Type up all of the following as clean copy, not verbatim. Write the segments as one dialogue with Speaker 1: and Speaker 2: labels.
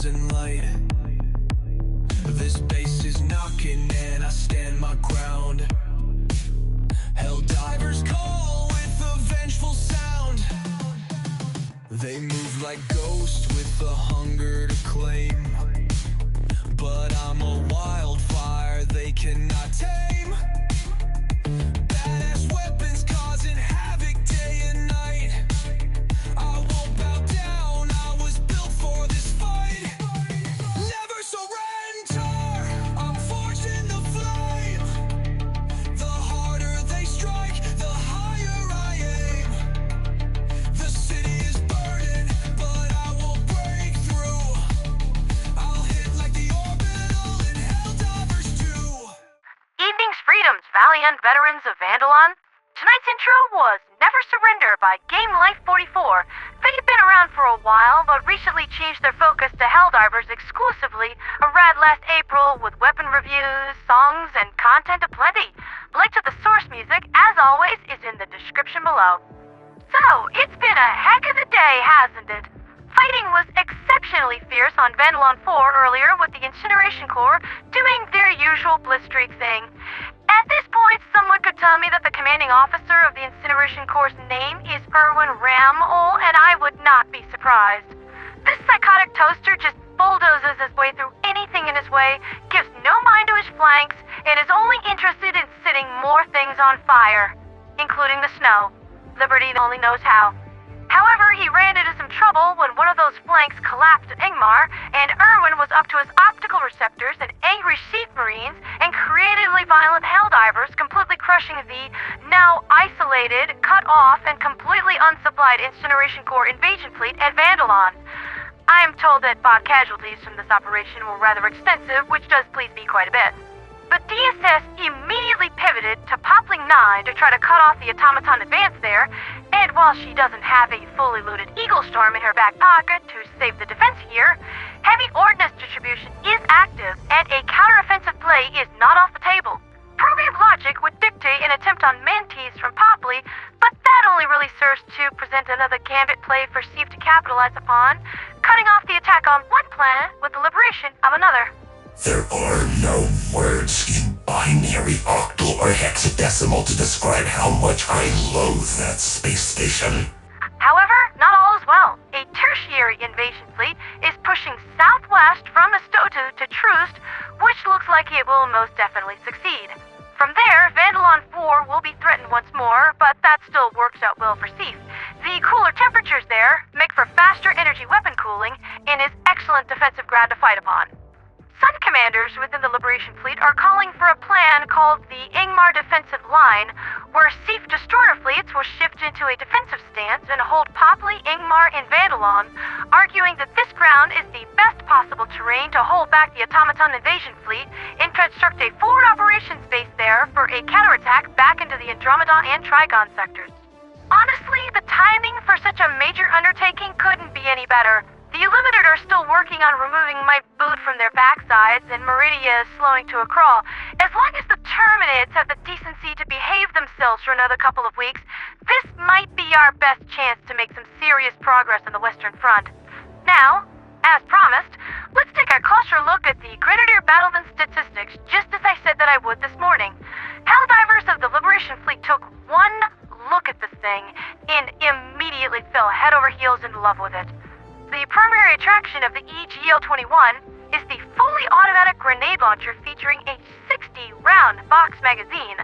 Speaker 1: and light. This bass is knocking and I stand my ground. Hell divers call with a vengeful sound. They move like ghosts with a hunger to claim. But I'm a wildfire they cannot tame. Badass weapons causing havoc day and night. I won't bow down, I was built for this fight. Never surrender, I'm forged in the flame. The harder they strike, the higher I aim. The city is burning, but I will break through. I'll hit like the orbital and Helldivers do.
Speaker 2: Evening's freedoms, valiant veterans of Vandalon. Tonight's intro was Never Surrender by Game Life 44. They've been around for a while, but recently changed their focus to Helldivers exclusively. A rad last April with weapon reviews, songs, and content aplenty. Link to the source music, as always, is in the description below. So, it's been a heck of a day, hasn't it? Fighting was exceptionally fierce on Vandalon 4 earlier, with the Incineration Corps doing their usual blitzstreak thing. At this point, someone could tell me that the commanding officer of the Incineration Corps' name is Erwin RAM-mel, and I would not be surprised. This psychotic toaster just bulldozes his way through anything in his way, gives no mind to his flanks, and is only interested in setting more things on fire, including the snow. Liberty only knows how. However, he ran into some trouble when one of those flanks collapsed at Ingmar, and Erwin was up to his optical receptors and angry SEAF Marines and creatively violent Helldivers, completely crushing the now isolated, cut off, and completely unsupplied Incineration Corps invasion fleet at Vandalon. I am told that bot casualties from this operation were rather extensive, which does please me quite a bit. But DSS immediately pivoted to Popli IX to try to cut off the Automaton advance there, and while she doesn't have a fully loaded Eagle Storm in her back pocket to save the defense here, heavy ordnance distribution is active, and a counteroffensive play is not off the table. Programmed logic would dictate an attempt on Mantis from Popli, but that only really serves to present another gambit play for SEAF to capitalize upon, cutting off the attack on one planet with the liberation of another.
Speaker 3: There are no words in binary, octal, or hexadecimal to describe how much I loathe that space station.
Speaker 2: However, not all is well. A tertiary invasion fleet is pushing southwest from Estotu to Troost, which looks like it will most definitely succeed. From there, Vandalon 4 will be threatened once more, but that still works out well for SEAF. The cooler temperatures there make for faster energy weapon cooling and is excellent defensive ground to fight upon. Some commanders within the Liberation Fleet are calling for a plan called the Ingmar Defensive Line, where SEAF destroyer fleets will shift into a defensive stance and hold Popli, Ingmar, and Vandalon, arguing that this ground is the best possible terrain to hold back the Automaton invasion fleet and construct a forward operations base there for a counterattack back into the Andromeda and Trigon sectors. Honestly, the timing for such a major undertaking couldn't be any better. The Illuminate are still working on removing my boot from their backsides, and Meridia is slowing to a crawl. As long as the Terminates have the decency to behave themselves for another couple of weeks, this might be our best chance to make some serious progress on the Western Front. Now, as promised, let's take a closer look at the Grenadier Battleman statistics, just as I said that I would this morning. Helldivers of the Liberation Fleet took one look at this thing and immediately fell head over heels in love with it. The primary attraction of the EGL-21 is the fully automatic grenade launcher featuring a 60-round box magazine.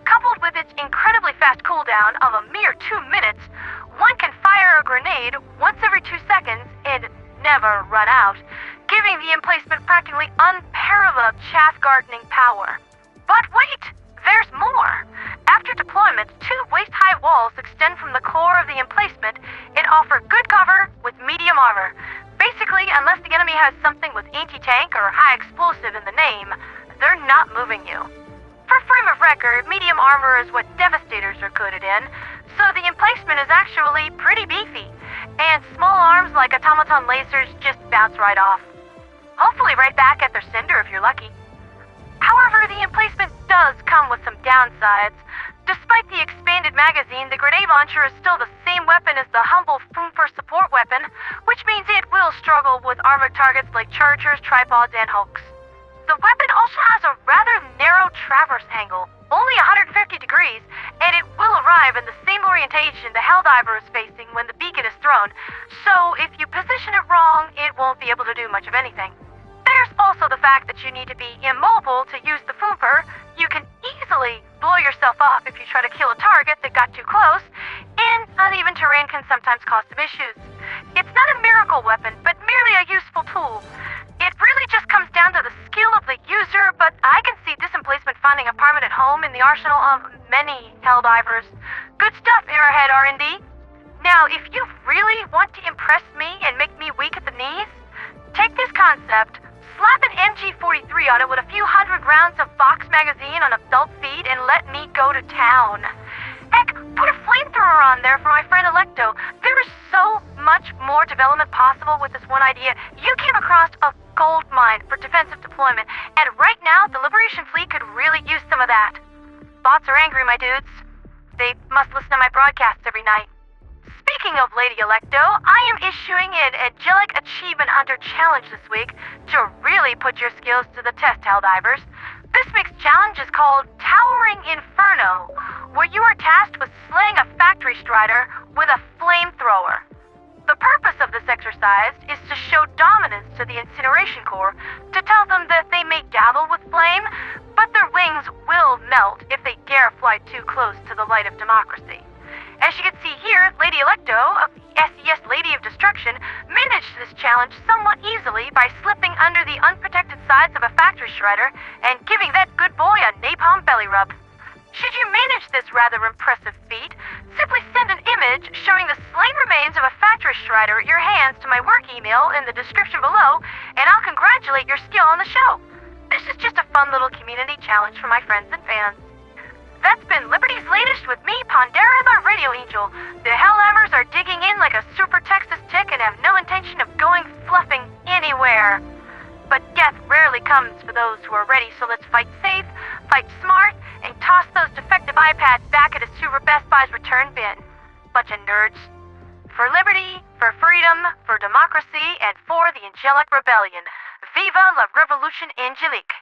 Speaker 2: Coupled with its incredibly fast cooldown of a mere 2 minutes, one can fire a grenade once every 2 seconds and never run out, giving the emplacement practically unparalleled chaff gardening power. But wait! There's more! After deployment, 2 waist-high walls extend from the core of the emplacement and offer good cover with medium armor. Basically, unless the enemy has something with anti-tank or high explosive in the name, they're not moving you. For frame of record, medium armor is what Devastators are coded in, so the emplacement is actually pretty beefy, and small arms like automaton lasers just bounce right off. Hopefully right back at their sender if you're lucky. However, the emplacement does come with some downsides. Despite the expanded magazine, the grenade launcher is still the same weapon as the humble Foom for support weapon, which means it will struggle with armored targets like chargers, tripods, and hulks. The weapon also has a rather narrow traverse angle, only 150 degrees, and it will arrive in the same orientation the Helldiver is facing when the beacon is thrown, so if you position it wrong, it won't be able to do much of anything. There's also the fact that you need to be immobile to use the Foomper. You can easily blow yourself up if you try to kill a target that got too close, and uneven terrain can sometimes cause some issues. It's not a miracle weapon, but merely a useful tool. It really just comes down to the skill of the user, but I can see this emplacement finding a permanent home in the arsenal of many Helldivers. Good stuff, Arrowhead R&D. Now, if you really want to impress me and make me weak at the knees, take this concept, slap an MG43 on it with a few hundred rounds of Fox magazine on a belt feed, and let me go to town. Heck, put a flamethrower on there for my friend Electo. There is so much more development possible with this one idea. You came across a gold mine for defensive deployment, and right now the Liberation fleet could really use some of that. Bots are angry, my dudes. They must listen to my broadcasts every night. Speaking of Lady Electo, I am issuing an Angelic Achievement Hunter challenge this week to really put your skills to the test, Helldivers. This week's challenge is called Towering Inferno, where you are tasked with slaying a factory strider with a flamethrower. The purpose of this exercise is to show dominance to the Incineration Corps, to tell them that they may dabble with flame, but their wings will melt if they dare fly too close to the light of democracy. As you can see here, Lady Electo, of the SES Lady of Destruction, managed this challenge somewhat easily by slipping under the unprotected sides of a factory strider and giving that good boy a napalm belly rub. Should you manage this rather impressive feat, simply send an image showing the slain remains of a factory strider at your hands to my work email in the description below, and I'll congratulate your skill on the show. This is just a fun little community challenge for my friends and fans. That's been Liberty's Latest with me, Pandera the Radio Angel. The Hellhammers are digging in like a super Texas tick and have no intention of going fluffing anywhere. But death rarely comes for those who are ready, so let's fight safe, fight smart, and toss those defective iPads back at a Super Best Buy's return bin. Bunch of nerds. For liberty, for freedom, for democracy, and for the Angelic Rebellion. Viva la Revolution Angelique.